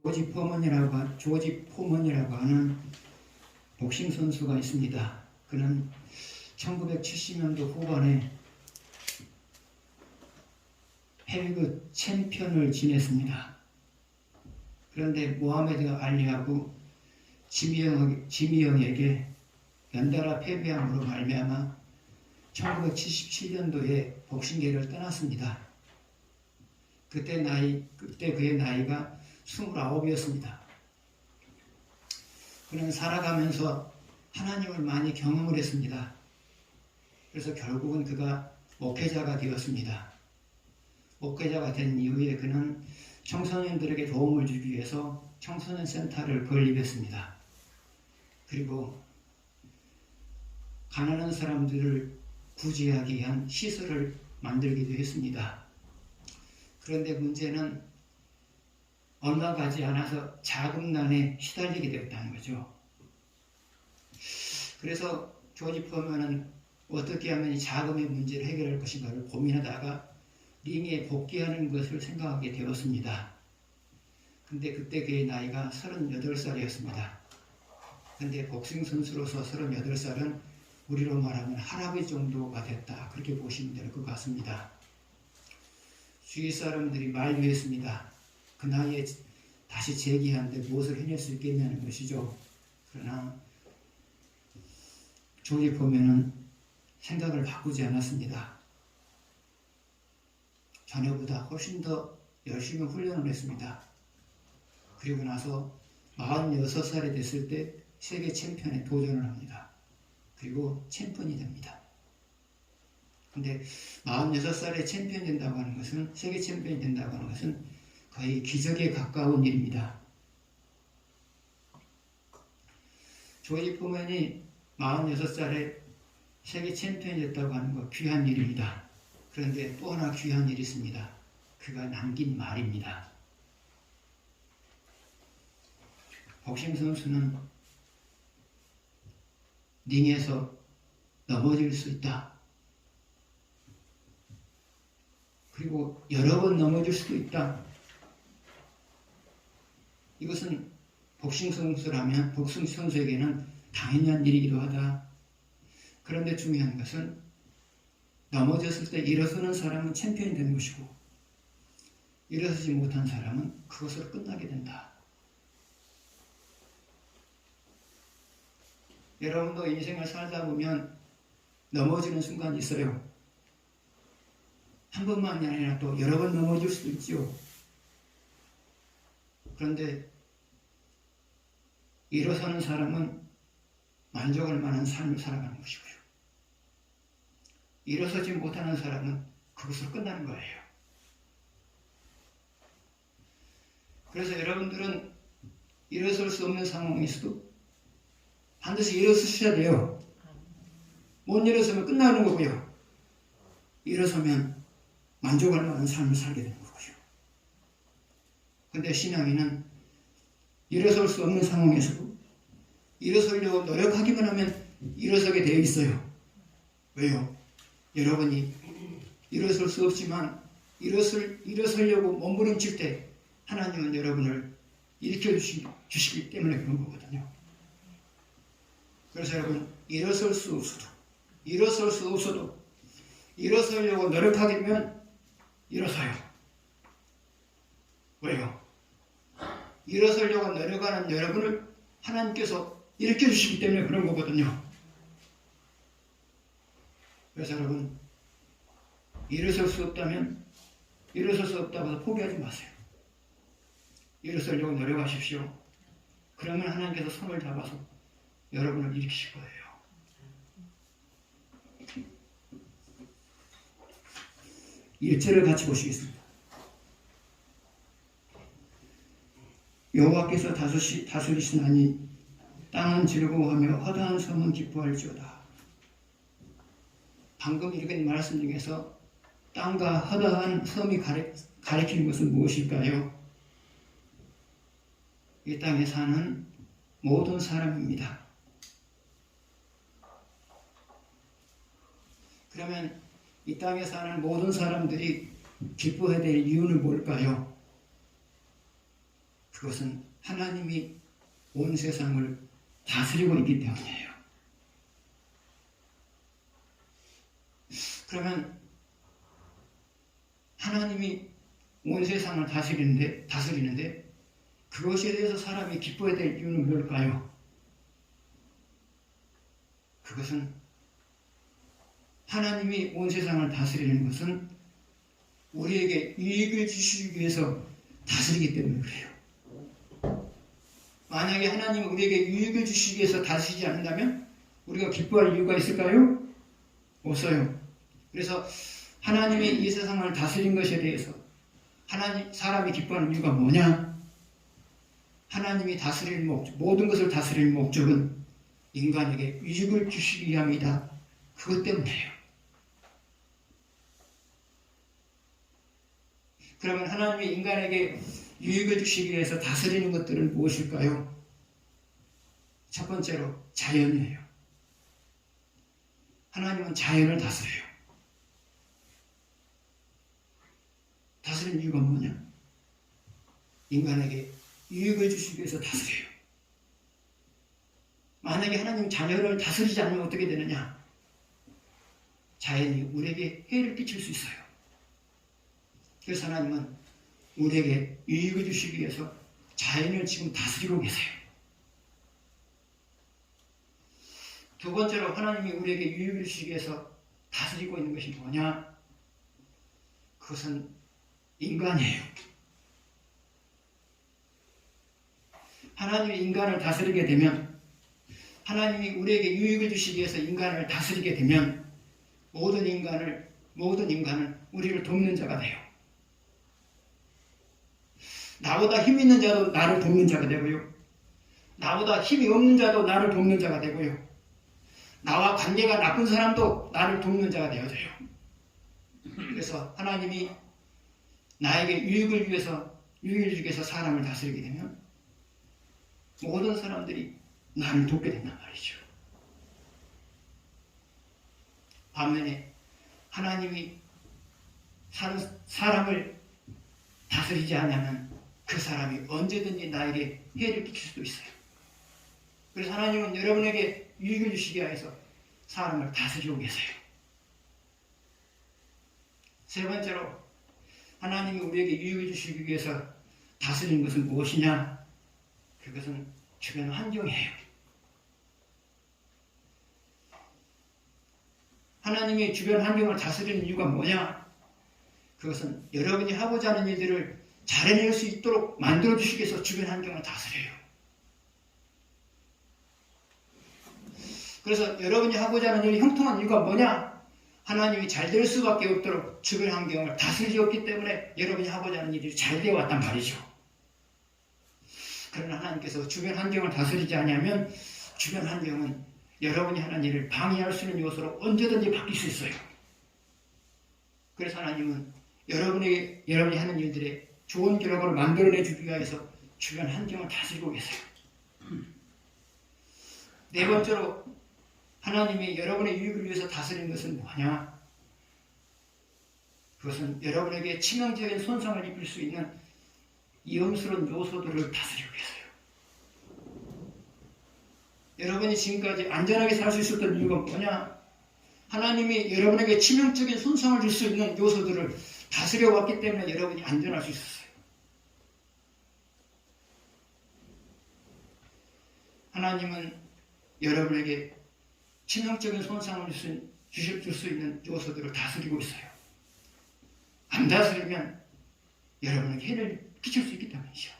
조지 포먼이라고 하는 복싱 선수가 있습니다. 그는 1970년도 후반에 헤비급 챔피언을 지냈습니다. 그런데 모하메드 알리하고 지미형에게 연달아 패배함으로 말미암아 1977년도에 복싱계를 떠났습니다. 그때 그의 나이가 29이었습니다. 그는 살아가면서 하나님을 많이 경험을 했습니다. 그래서 결국은 그가 목회자가 되었습니다. 목회자가 된 이후에 그는 청소년들에게 도움을 주기 위해서 청소년 센터를 건립했습니다. 그리고 가난한 사람들을 구제하기 위한 시설을 만들기도 했습니다. 그런데 문제는 얼마 가지 않아서 자금난에 시달리게 되었다는 거죠. 그래서 조지 포먼은 어떻게 하면 이 자금의 문제를 해결할 것인가를 고민하다가 링에 복귀하는 것을 생각하게 되었습니다. 근데 그때 그의 나이가 38살이었습니다. 근데 복싱 선수로서 38살은 우리로 말하면 할아버지 정도가 됐다. 그렇게 보시면 될 것 같습니다. 주위 사람들이 만류했습니다. 그 나이에 다시 재기하는데 무엇을 해낼 수 있겠냐는 것이죠. 그러나 조지 포먼은 생각을 바꾸지 않았습니다. 자녀보다 훨씬 더 열심히 훈련을 했습니다. 그리고 나서 46살이 됐을 때 세계 챔피언에 도전을 합니다. 그리고 챔피언이 됩니다. 근데 46살에 챔피언이 된다고 하는 것은, 세계 챔피언이 된다고 하는 것은 거의 기적에 가까운 일입니다. 조지 포먼이 46살에 세계 챔피언이 됐다고 하는 것 귀한 일입니다. 그런데 또 하나 귀한 일이 있습니다. 그가 남긴 말입니다. 복싱 선수는 링에서 넘어질 수 있다. 그리고 여러 번 넘어질 수도 있다. 이것은 복싱 선수에게는 당연한 일이기도 하다. 그런데 중요한 것은 넘어졌을 때 일어서는 사람은 챔피언이 되는 것이고 일어서지 못한 사람은 그것으로 끝나게 된다. 여러분도 인생을 살다 보면 넘어지는 순간이 있어요. 한 번만이 아니라 또 여러 번 넘어질 수도 있죠. 그런데 일어서는 사람은 만족할 만한 삶을 살아가는 것이고요. 일어서지 못하는 사람은 그것으로 끝나는 거예요. 그래서 여러분들은 일어설 수 없는 상황에서도 반드시 일어서셔야 돼요. 못 일어서면 끝나는 거고요. 일어서면 만족할 만한 삶을 살게 되는 거고요. 근데 신앙인은 일어설 수 없는 상황에서도 일어서려고 노력하기만 하면 일어서게 되어 있어요. 왜요? 여러분이 일어설 수 없지만 일어서려고 몸부림칠 때 하나님은 여러분을 일으켜 주시기 때문에 그런 거거든요. 그래서 여러분 일어설 수 없어도 일어서려고 노력하게 되면 일어서요. 왜요? 일어서려고 노력하는 여러분을 하나님께서 일으켜 주시기 때문에 그런 거거든요. 그래서 여러분 일어설 수 없다면 일어설 수 없다고 해서 포기하지 마세요. 일어서려고 노력하십시오. 그러면 하나님께서 손을 잡아서 여러분을 일으키실 거예요. 일절을 같이 보시겠습니다. 여호와께서 다스리시나니 땅은 즐거워하며 허다한 섬은 기뻐할지어다. 방금 읽은 말씀 중에서 땅과 허다한 섬이 가리키는 것은 무엇일까요? 이 땅에 사는 모든 사람입니다. 그러면 이 땅에 사는 모든 사람들이 기뻐해야 될 이유는 뭘까요? 그것은 하나님이 온 세상을 다스리고 있기 때문이에요. 그러면 하나님이 온 세상을 다스리는데 그것에 대해서 사람이 기뻐해야 될 이유는 뭘까요? 그것은 하나님이 온 세상을 다스리는 것은 우리에게 유익을 주시기 위해서 다스리기 때문에 그래요. 만약에 하나님이 우리에게 유익을 주시기 위해서 다스리지 않는다면 우리가 기뻐할 이유가 있을까요? 없어요. 그래서 하나님이 이 세상을 다스린 것에 대해서 사람이 기뻐하는 이유가 뭐냐? 하나님이 다스릴 목적, 모든 것을 다스릴 목적은 인간에게 유익을 주시기 위함이다. 그것 때문이에요. 그러면 하나님이 인간에게 유익을 주시기 위해서 다스리는 것들은 무엇일까요? 첫 번째로 자연이에요. 하나님은 자연을 다스려요. 다스리는 이유가 뭐냐? 인간에게 유익을 주시기 위해서 다스려요. 만약에 하나님 자연을 다스리지 않으면 어떻게 되느냐? 자연이 우리에게 해를 끼칠 수 있어요. 그래서 하나님은 우리에게 유익을 주시기 위해서 자연을 지금 다스리고 계세요. 두 번째로 하나님이 우리에게 유익을 주시기 위해서 다스리고 있는 것이 뭐냐? 그것은 인간이에요. 하나님이 인간을 다스리게 되면, 하나님이 우리에게 유익을 주시기 위해서 인간을 다스리게 되면 모든 인간은 우리를 돕는 자가 돼요. 나보다 힘 있는 자도 나를 돕는 자가 되고요. 나보다 힘이 없는 자도 나를 돕는 자가 되고요. 나와 관계가 나쁜 사람도 나를 돕는 자가 되어져요. 그래서 하나님이 나에게 유익을 주기 위해서 사람을 다스리게 되면 모든 사람들이 나를 돕게 된단 말이죠. 반면에 하나님이 사람을 다스리지 않으면 그 사람이 언제든지 나에게 해를 끼칠 수도 있어요. 그래서 하나님은 여러분에게 유익을 주시기 위해서 사람을 다스리고 계세요. 세 번째로 하나님이 우리에게 유익을 주시기 위해서 다스리는 것은 무엇이냐? 그것은 주변 환경이에요. 하나님이 주변 환경을 다스리는 이유가 뭐냐? 그것은 여러분이 하고자 하는 일들을 잘 해낼 수 있도록 만들어주시기 위해서 주변 환경을 다스려요. 그래서 여러분이 하고자 하는 일이 형통한 이유가 뭐냐? 하나님이 잘 될 수밖에 없도록 주변 환경을 다스리셨기 때문에 여러분이 하고자 하는 일이 잘 되어 왔단 말이죠. 그러나 하나님께서 주변 환경을 다스리지 않으면 주변 환경은 여러분이 하는 일을 방해할 수 있는 요소로 언제든지 바뀔 수 있어요. 그래서 하나님은 여러분이 하는 일들에 좋은 결과를 만들어내주기 위해서 주변 환경을 다스리고 계세요. 네 번째로 하나님이 여러분의 유익을 위해서 다스리는 것은 뭐냐? 그것은 여러분에게 치명적인 손상을 입힐 수 있는 위험스러운 요소들을 다스리고 계세요. 여러분이 지금까지 안전하게 살 수 있었던 이유가 뭐냐? 하나님이 여러분에게 치명적인 손상을 줄 수 있는 요소들을 다스려 왔기 때문에 여러분이 안전할 수 있었어요. 하나님은 여러분에게 치명적인 손상을 줄 수 있는 요소들을 다스리고 있어요. 안 다스리면 여러분에게 해를 끼칠 수 있기 때문이죠.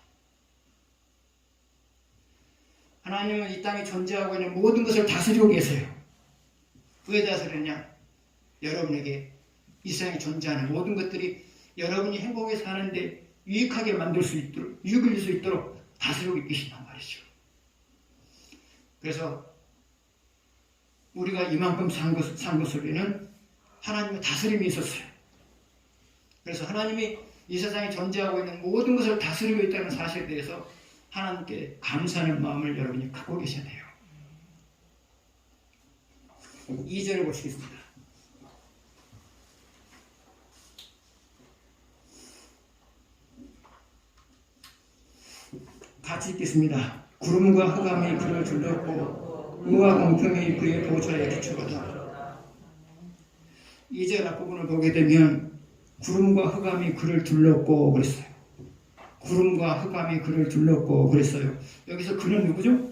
하나님은 이 땅에 존재하고 있는 모든 것을 다스리고 계세요. 왜 다스리냐? 여러분에게 이 세상에 존재하는 모든 것들이 여러분이 행복하게 사는데 유익하게 만들 수 있도록, 유익을 줄 수 있도록 다스리고 계신단 말이죠. 그래서 우리가 이만큼 산 것 속에는 하나님의 다스림이 있었어요. 그래서 하나님이 이 세상에 존재하고 있는 모든 것을 다스리고 있다는 사실에 대해서 하나님께 감사하는 마음을 여러분이 갖고 계셔야 돼요. 2절을 보시겠습니다. 같이 읽겠습니다. 구름과 흑암이 그를 둘렀고 의와 공평이 그의 보좌에 기초하다. 2절 앞부분을 보게 되면 구름과 흑암이 그를 둘렀고 그랬어요. 구름과 흑암이 그를 둘렀고 그랬어요. 여기서 그는 누구죠?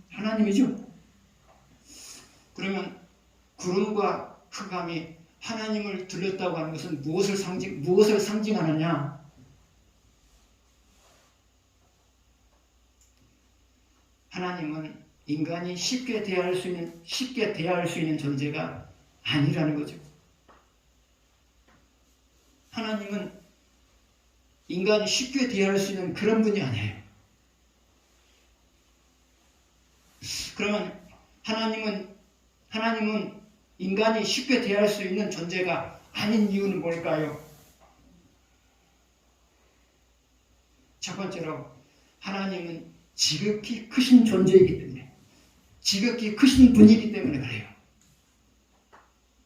하나님이죠. 그러면 구름과 흑암이 하나님을 둘렀다고 하는 것은 무엇을 상징하느냐? 하나님은 인간이 쉽게 대할 수 있는 존재가 아니라는 거죠. 하나님은 인간이 쉽게 대할 수 있는 그런 분이 아니에요. 그러면 하나님은 인간이 쉽게 대할 수 있는 존재가 아닌 이유는 뭘까요? 첫 번째로 하나님은 지극히 크신 존재이기 때문에, 지극히 크신 분이기 때문에 그래요.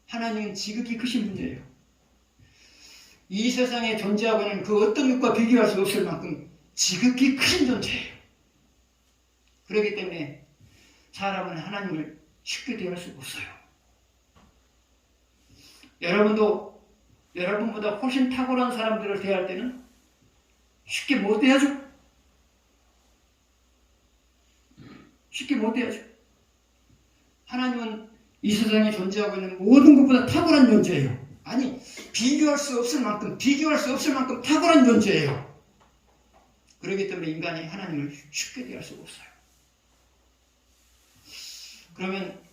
하나님은 지극히 크신 분이에요. 이 세상에 존재하고 있는 그 어떤 것과 비교할 수 없을 만큼 지극히 크신 존재예요. 그렇기 때문에 사람은 하나님을 쉽게 대할 수가 없어요. 여러분도 여러분보다 훨씬 탁월한 사람들을 대할 때는 쉽게 못 대하죠. 쉽게 못 대하죠. 하나님은 이 세상에 존재하고 있는 모든 것보다 탁월한 존재예요. 아니, 비교할 수 없을 만큼 탁월한 존재예요. 그렇기 때문에 인간이 하나님을 쉽게 대할 수가 없어요. 그러면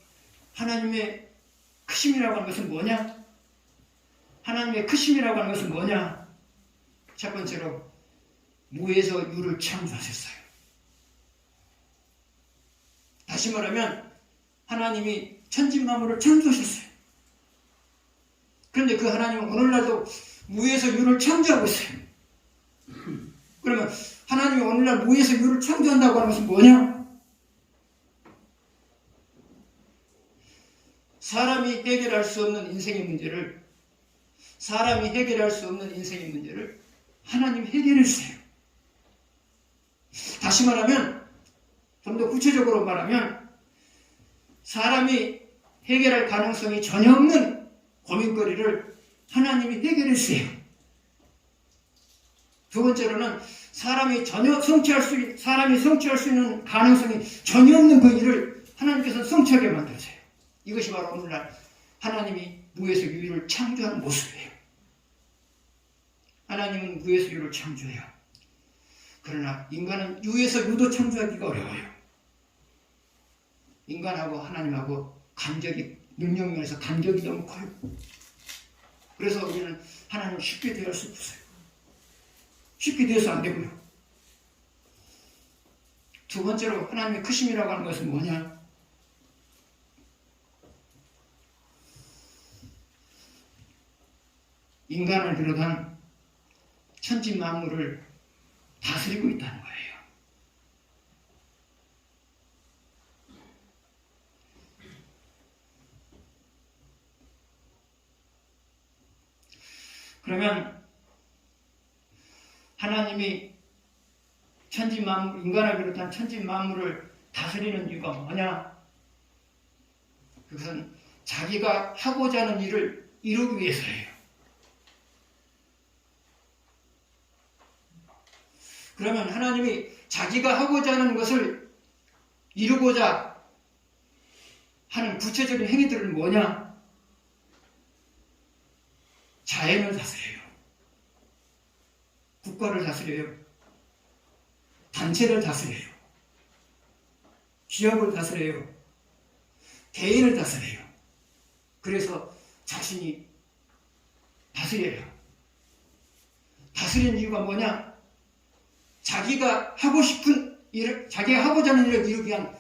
하나님의 크심이라고 하는 것은 뭐냐? 하나님의 크심이라고 하는 것은 뭐냐? 첫 번째로 무에서 유를 창조하셨어요. 다시 말하면 하나님이 천지만물을 창조하셨어요. 그런데 그 하나님은 오늘날도 무에서 유를 창조하고 있어요. 그러면 하나님이 오늘날 무에서 유를 창조한다고 하는 것은 뭐냐? 사람이 해결할 수 없는 인생의 문제를 하나님이 해결해 주세요. 다시 말하면, 좀 더 구체적으로 말하면, 사람이 해결할 가능성이 전혀 없는 고민거리를 하나님이 해결해 주세요. 두 번째로는 사람이 성취할 수 있는 가능성이 전혀 없는 그 일을 하나님께서 성취하게 만들어줘요. 이것이 바로 오늘날 하나님이 무에서 유를 창조하는 모습이에요. 하나님은 무에서 유를 창조해요. 그러나 인간은 유에서 유도 창조하기가 어려워요. 인간하고 하나님하고 능력 면에서 간격이 너무 커요. 그래서 우리는 하나님을 쉽게 대할 수 없어요. 쉽게 대해서 안 되고요. 두 번째로 하나님의 크심이라고 하는 것은 뭐냐? 인간을 비롯한 천지 만물을 다스리고 있다는 거예요. 그러면 하나님이 인간을 비롯한 천지 만물을 다스리는 이유가 뭐냐? 그것은 자기가 하고자 하는 일을 이루기 위해서예요. 그러면 하나님이 자기가 하고자 하는 것을 이루고자 하는 구체적인 행위들은 뭐냐? 자연을 다스려요. 국가를 다스려요. 단체를 다스려요. 기업을 다스려요. 개인을 다스려요. 그래서 자신이 다스려요. 다스리는 이유가 뭐냐? 자기가 하고자 하는 일을 이루기 위한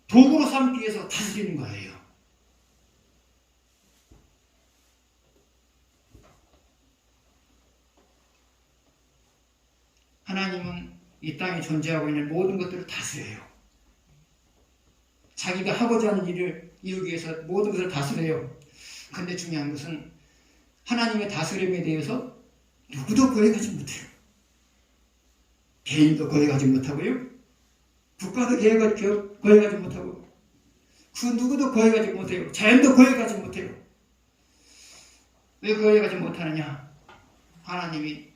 도구로 삼기 위해서 다스리는 거예요. 하나님은 이 땅에 존재하고 있는 모든 것들을 다스려요. 자기가 하고자 하는 일을 이루기 위해서 모든 것을 다스려요. 그런데 중요한 것은 하나님의 다스림에 대해서 누구도 거역하지 못해요. 개인도 거역하지 못하고요. 국가도 거해가지 못하고 그 누구도 거해가지 못해요. 자연도 거해가지 못해요. 왜 거해가지 못하느냐? 하나님이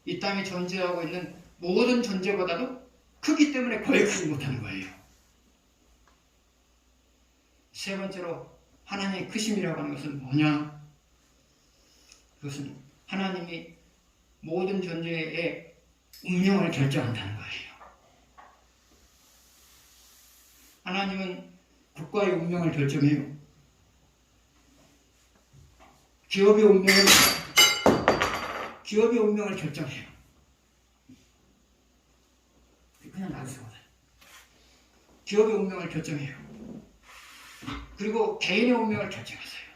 이 땅에 존재하고 있는 모든 존재보다도 크기 때문에 거해가지 못하는 거예요. 세 번째로 하나님의 크심이라고 하는 것은 뭐냐? 그것은 하나님이 모든 존재의 운명을 결정한다는 거예요. 하나님은 국가의 운명을 결정해요. 기업의 운명을 결정해요. 그냥 놔두세요. 기업의 운명을 결정해요. 그리고 개인의 운명을 결정하세요.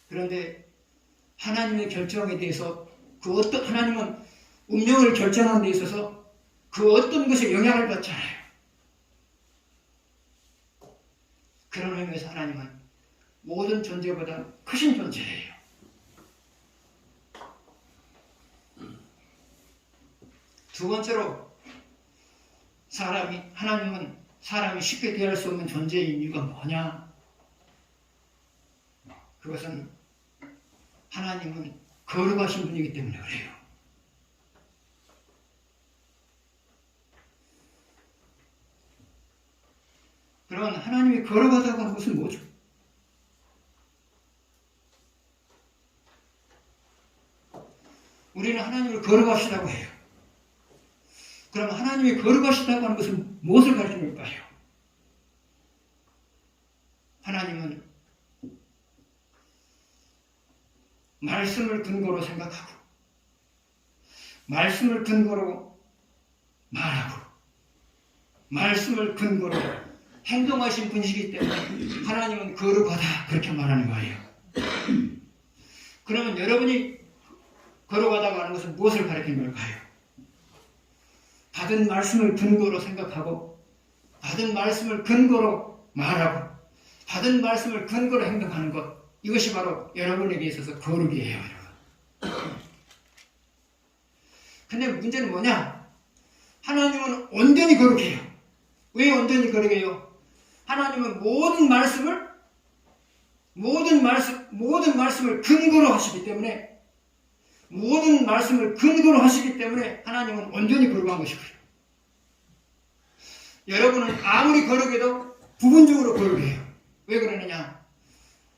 그런데 하나님의 결정에 대해서 하나님은 운명을 결정하는 데 있어서 그 어떤 것에 영향을 받지 않아요. 그런 의미에서 하나님은 모든 존재보다 크신 존재예요. 두 번째로 하나님은 사람이 쉽게 대할 수 없는 존재인 이유가 뭐냐? 그것은 하나님은 거룩하신 분이기 때문에 그래요. 그러면 하나님이 거룩하다고 하는 것은 뭐죠? 우리는 하나님을 거룩하시다고 해요. 그럼 하나님이 거룩하시다고 하는 것은 무엇을 가르치는 걸까요? 하나님은 말씀을 근거로 생각하고 말씀을 근거로 말하고 말씀을 근거로 행동하신 분이시기 때문에 하나님은 거룩하다 그렇게 말하는 거예요. 그러면 여러분이 거룩하다고 하는 것은 무엇을 가리키는 걸까요? 받은 말씀을 근거로 생각하고 받은 말씀을 근거로 말하고 받은 말씀을 근거로 행동하는 것, 이것이 바로 여러분에게 있어서 거룩이에요. 여러분. 근데 문제는 뭐냐? 하나님은 온전히 거룩해요. 왜 온전히 거룩해요? 하나님은 모든 말씀을 근거로 하시기 때문에 하나님은 온전히 거룩한 것이고요. 여러분은 아무리 거룩해도 부분적으로 거룩해요. 왜 그러느냐?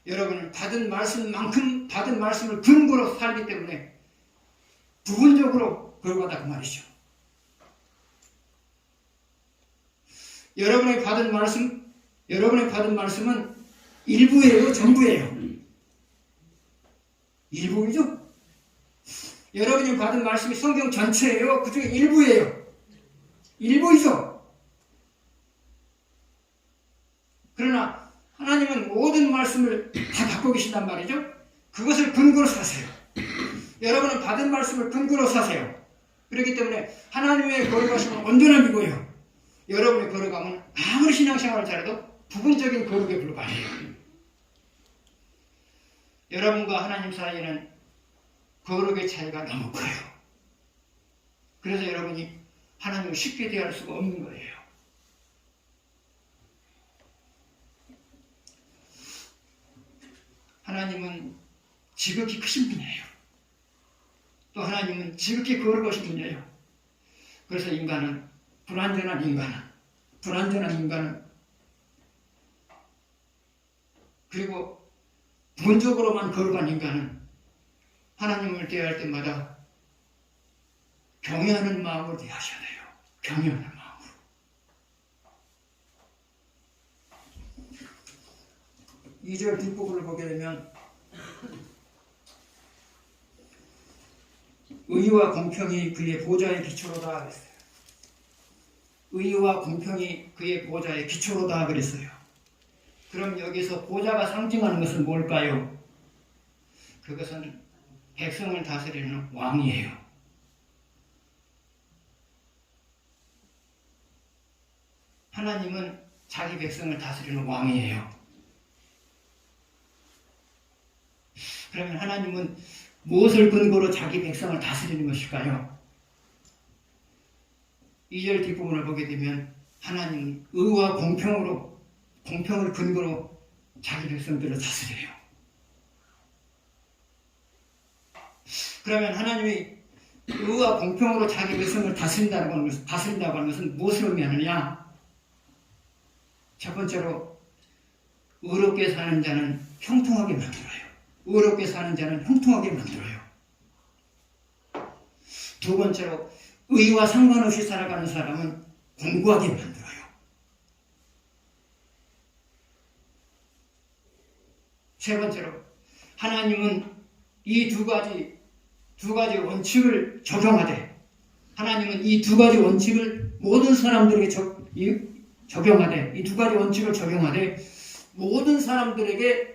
여러분은 받은 말씀을 근거로 살기 때문에 부분적으로 거룩하다 그 말이죠. 여러분의 받은 말씀은 일부예요, 전부예요? 일부이죠? 여러분이 받은 말씀이 성경 전체예요? 그중에 일부예요? 일부이죠? 그러나 하나님은 모든 말씀을 다 갖고 계신단 말이죠? 그것을 근거로 사세요. 여러분은 받은 말씀을 근거로 사세요. 그렇기 때문에 하나님의 거룩하심은 온전함이고요. 여러분의 거룩함은 아무리 신앙생활을 잘해도 부분적인 거룩에 불과해요. 여러분과 하나님 사이에는 거룩의 차이가 너무 커요. 그래서 여러분이 하나님을 쉽게 대할 수가 없는 거예요. 하나님은 지극히 크신 분이에요. 또 하나님은 지극히 거룩하신 분이에요. 그래서 불완전한 인간은 그리고 부분적으로만 거룩한 인간은 하나님을 대할 때마다 경외하는 마음으로 대하셔야 돼요. 경외하는 마음으로. 이 절 뒷부분을 보게 되면 의와 공평이 그의 보좌의 기초로다 그랬어요. 의와 공평이 그의 보좌의 기초로다 그랬어요. 그럼 여기서 보좌가 상징하는 것은 뭘까요? 그것은 백성을 다스리는 왕이에요. 하나님은 자기 백성을 다스리는 왕이에요. 그러면 하나님은 무엇을 근거로 자기 백성을 다스리는 것일까요? 2절 뒷부분을 보게 되면 하나님은 의와 공평을 근거로 자기 백성들을 다스려요. 그러면 하나님이 의와 공평으로 자기 백성을 다스린다고 하는 것은 무엇을 의미하느냐? 첫 번째로 의롭게 사는 자는 형통하게 만들어요. 의롭게 사는 자는 형통하게 만들어요. 두 번째로 의와 상관없이 살아가는 사람은 공고하게 만들어요. 세 번째로 하나님은 이 두 가지 원칙을 적용하되, 하나님은 이 두 가지 원칙을 모든 사람들에게 적용하되, 이 두 가지 원칙을 적용하되 모든 사람들에게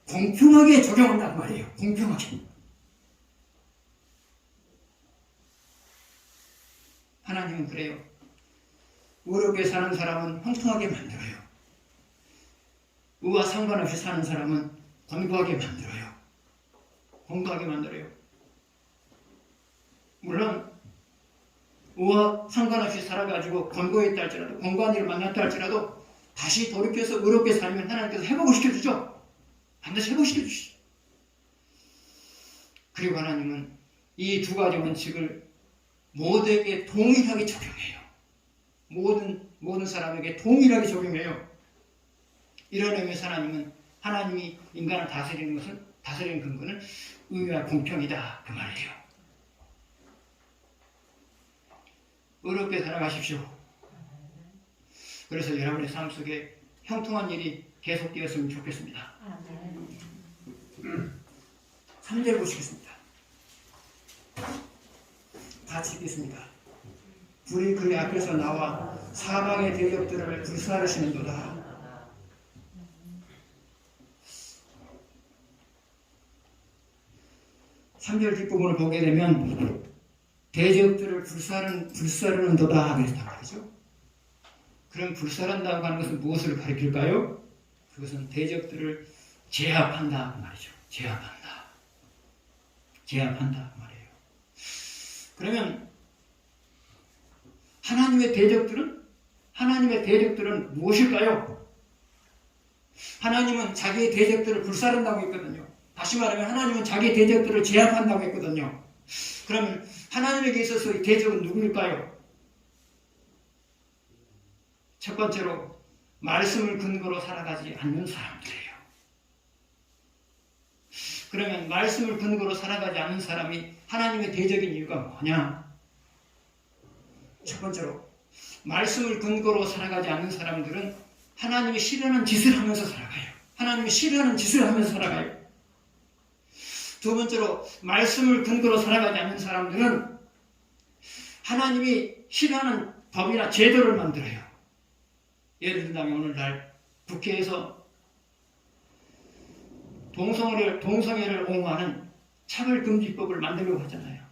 공평하게 적용한단 말이에요. 공평하게. 하나님은 그래요. 의롭게 사는 사람은 형통하게 만들어요. 의와 상관없이 사는 사람은 공고하게 만들어요. 공고하게 만들어요. 물론 의와 상관없이 살아가지고 권고했다 할지라도, 권고한 일을 만났다 할지라도 다시 돌이켜서 의롭게 살면 하나님께서 회복을 시켜주죠. 반드시 회복시켜주시죠. 그리고 하나님은 이 두 가지 원칙을 모두에게 동일하게 적용해요. 모든 사람에게 동일하게 적용해요. 이런 의미에서 하나님이 인간을 다스리는 근거는 의와 공평이다, 그 말이에요. 의롭게 살아가십시오. 그래서 여러분의 삶 속에 형통한 일이 계속되었으면 좋겠습니다. 3절 보시겠습니다. 같이 읽겠습니다. 불이 그의 앞에서 나와 사방의 대적들을 불사르시는도다. 삼절 뒷부분을 보게 되면 대적들을 불사르는도다 그랬단 말이죠. 그럼 불사른다고 하는 것은 무엇을 가리킬까요? 그것은 대적들을 제압한다 그 말이죠. 제압한다 그 말이에요. 그러면 하나님의 대적들은 무엇일까요? 하나님은 자기의 대적들을 불사른다고 했거든요. 다시 말하면 하나님은 자기의 대적들을 제압한다고 했거든요. 그러면 하나님에게 있어서 이 대적은 누구일까요? 첫 번째로 말씀을 근거로 살아가지 않는 사람들이에요. 그러면 말씀을 근거로 살아가지 않는 사람이 하나님의 대적인 이유가 뭐냐? 첫 번째로 말씀을 근거로 살아가지 않는 사람들은 하나님이 싫어하는 짓을 하면서 살아가요. 하나님이 싫어하는 짓을 하면서 살아가요. 두 번째로 말씀을 근거로 살아가지 않는 사람들은 하나님이 싫어하는 법이나 제도를 만들어요. 예를 들면 오늘날 국회에서 동성애를 옹호하는 차별금지법을 만들려고 하잖아요.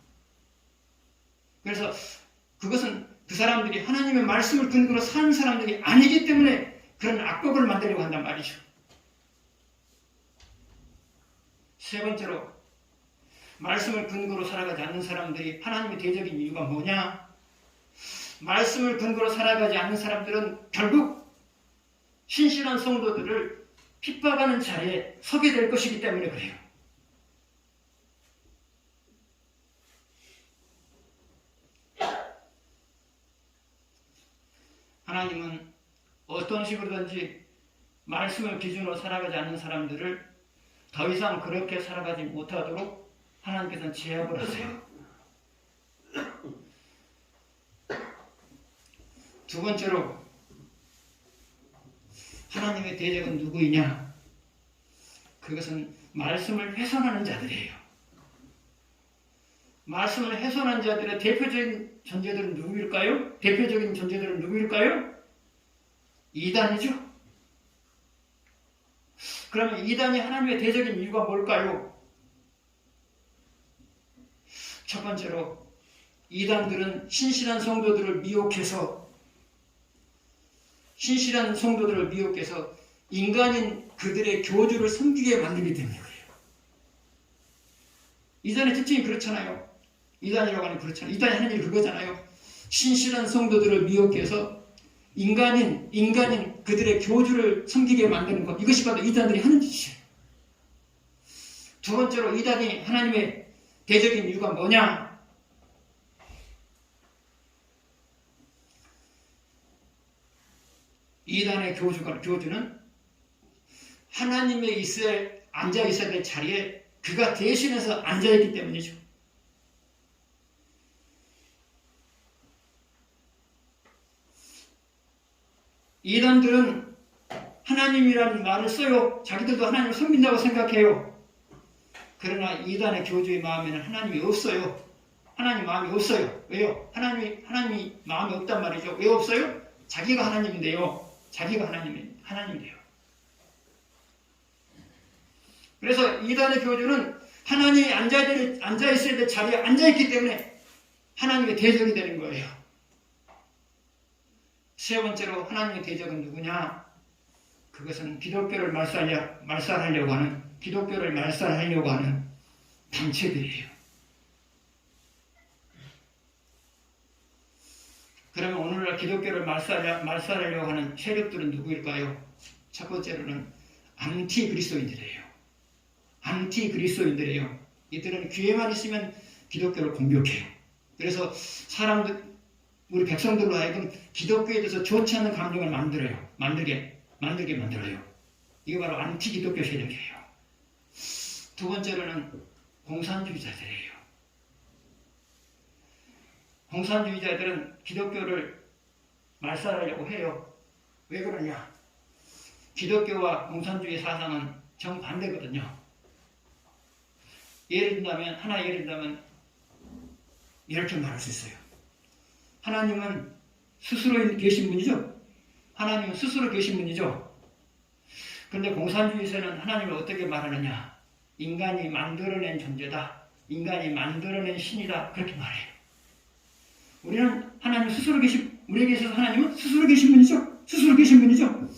그래서 그것은 그 사람들이 하나님의 말씀을 근거로 사는 사람들이 아니기 때문에 그런 악법을 만들려고 한단 말이죠. 세 번째로 말씀을 근거로 살아가지 않는 사람들이 하나님의 대적인 이유가 뭐냐? 말씀을 근거로 살아가지 않는 사람들은 결국 신실한 성도들을 핍박하는 자리에 서게 될 것이기 때문에 그래요. 하나님은 어떤 식으로든지 말씀을 기준으로 살아가지 않는 사람들을 더 이상 그렇게 살아가지 못하도록 하나님께서는 제압을 하세요. 두 번째로 하나님의 대적은 누구이냐? 그것은 말씀을 훼손하는 자들이에요. 말씀을 훼손한 자들의 대표적인 존재들은 누구일까요? 이단이죠. 그러면 이단이 하나님의 대적인 이유가 뭘까요? 첫 번째로 이단들은 신실한 성도들을 미혹해서 인간인 그들의 교주를 섬기게 만들기 때문에 그래요. 이단의 특징이 그렇잖아요. 이단이라고 하는 그렇잖아요. 이단이 하는 일이 그거잖아요. 신실한 성도들을 미혹해 해서 인간인 그들의 교주를 섬기게 만드는 것, 이것이 바로 이단들이 하는 짓이에요. 두 번째로 이단이 하나님의 대적인 이유가 뭐냐? 이단의 교주는 하나님의 앉아 있어야 될 자리에 그가 대신해서 앉아있기 때문이죠. 이단들은 하나님이라는 말을 써요. 자기들도 하나님을 섬긴다고 생각해요. 그러나 이단의 교주의 마음에는 하나님이 없어요. 하나님 마음이 없어요. 왜요? 하나님이 마음이 없단 말이죠. 왜 없어요? 자기가 하나님인데요. 자기가 하나님인데요. 그래서 이단의 교주는 하나님이 앉아있어야 될 자리에 앉아있기 때문에 하나님의 대적이 되는 거예요. 세 번째로 하나님의 대적은 누구냐? 그것은 기독교를 말살하려고 하는 단체들이에요. 그러면 오늘날 기독교를 말살하려고 하는 세력들은 누구일까요? 첫 번째로는 안티그리스도인들이에요. 이들은 기회만 있으면 기독교를 공격해요. 그래서 우리 백성들로 하여금 기독교에 대해서 좋지 않은 감정을 만들게 만들어요. 이게 바로 안티기독교 세력이에요. 두 번째로는 공산주의자들이에요. 공산주의자들은 기독교를 말살하려고 해요. 왜 그러냐? 기독교와 공산주의 사상은 정반대거든요. 예를 든다면 이렇게 말할 수 있어요. 하나님은 스스로 계신 분이죠. 그런데 공산주의에서는 하나님을 어떻게 말하느냐? 인간이 만들어낸 존재다. 인간이 만들어낸 신이다. 그렇게 말해요. 우리는 하나님 우리에게 있어서 하나님은 스스로 계신 분이죠.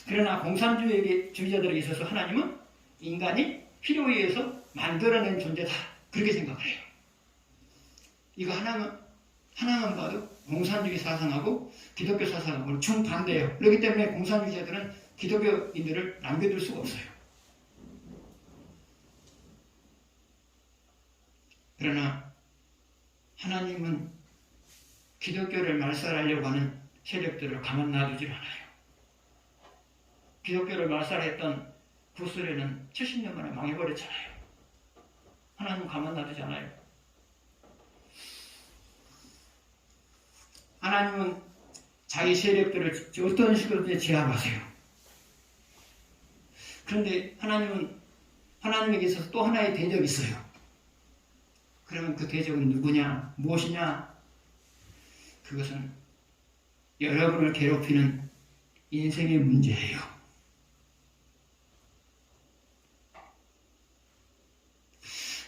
그러나 공산주의자들에게 있어서 하나님은 인간이 필요에 의해서 만들어낸 존재다. 그렇게 생각을 해요. 이거 하나만 봐도 공산주의 사상하고 기독교 사상하고는 정반대예요. 그렇기 때문에 공산주의자들은 기독교인들을 남겨둘 수가 없어요. 그러나 하나님은 기독교를 말살하려고 하는 세력들을 가만 놔두질 않아요. 기독교를 말살했던 구스레는 70년 만에 망해버렸잖아요. 하나님 가만 놔두잖아요. 하나님은 자기 세력들을 어떤 식으로든 제압하세요. 그런데 하나님에게 있어서 또 하나의 대적이 있어요. 그러면 그 대적은 누구냐? 무엇이냐? 그것은 여러분을 괴롭히는 인생의 문제예요.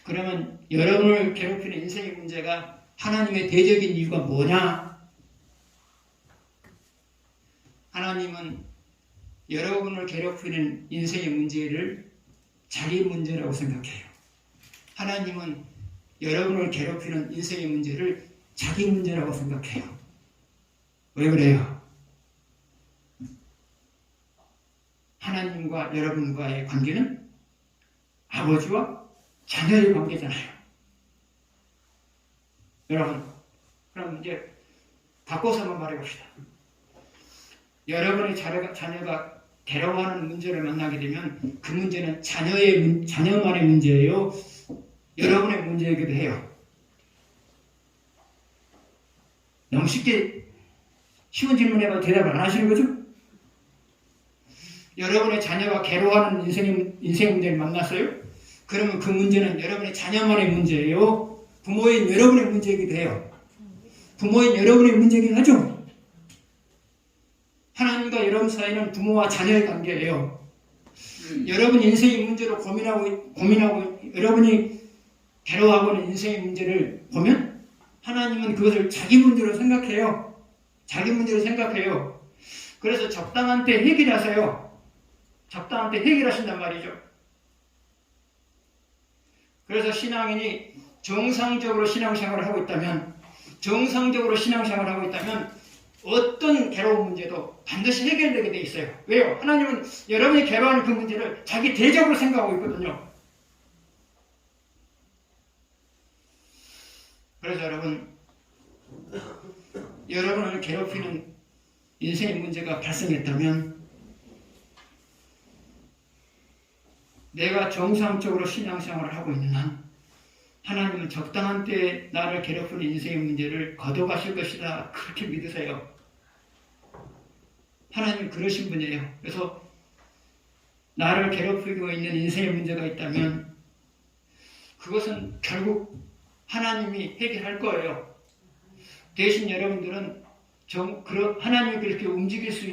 그러면 여러분을 괴롭히는 인생의 문제가 하나님의 대적인 이유가 뭐냐? 하나님은 여러분을 괴롭히는 인생의 문제를 자기 문제라고 생각해요. 하나님은 여러분을 괴롭히는 인생의 문제를 자기 문제라고 생각해요. 왜 그래요? 하나님과 여러분과의 관계는 아버지와 자녀의 관계잖아요. 여러분, 그럼 이제 바꿔서 한번 말해봅시다. 여러분의 자녀가 괴로워하는 문제를 만나게 되면 그 문제는 자녀만의 문제예요. 여러분의 문제이기도 해요. 너무 쉬운 질문 해봐도 대답을 안 하시는 거죠? 여러분의 자녀가 괴로워하는 인생 문제를 만났어요? 그러면 그 문제는 여러분의 자녀만의 문제예요. 부모인 여러분의 문제이기도 해요. 부모인 여러분의 문제이긴 하죠. 하나님과 여러분 사이는 부모와 자녀의 관계예요. 여러분 인생의 문제로 고민하고 여러분이 괴로워하고 있는 인생의 문제를 보면 하나님은 그것을 자기 문제로 생각해요. 그래서 적당한 때 해결하세요. 적당한 때 해결하신단 말이죠. 그래서 신앙인이 정상적으로 신앙생활을 하고 있다면 정상적으로 신앙생활을 하고 있다면 어떤 괴로운 문제도 반드시 해결되게 돼 있어요. 왜요? 하나님은 여러분이 괴로워하는 그 문제를 자기 대적으로 생각하고 있거든요. 그래서 여러분을 괴롭히는 인생의 문제가 발생했다면 내가 정상적으로 신앙생활을 하고 있는 한 하나님은 적당한 때에 나를 괴롭히는 인생의 문제를 거둬가실 것이다. 그렇게 믿으세요. 하나님은 그러신 분이에요. 그래서 나를 괴롭히고 있는 인생의 문제가 있다면 그것은 결국 하나님이 해결할 거예요. 대신 여러분들은 하나님이 그렇게 움직일 수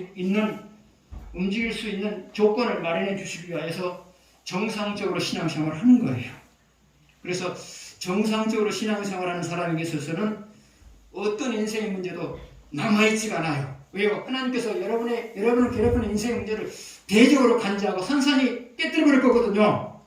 있는 조건을 마련해 주시기 위해서 정상적으로 신앙생활을 하는 거예요. 그래서 정상적으로 신앙생활하는 사람에게 있어서는 어떤 인생의 문제도 남아있지가 않아요. 왜요? 하나님께서 여러분을 괴롭히는 인생의 문제를 대적으로 간주하고 산산히 깨뜨려 버릴 거거든요.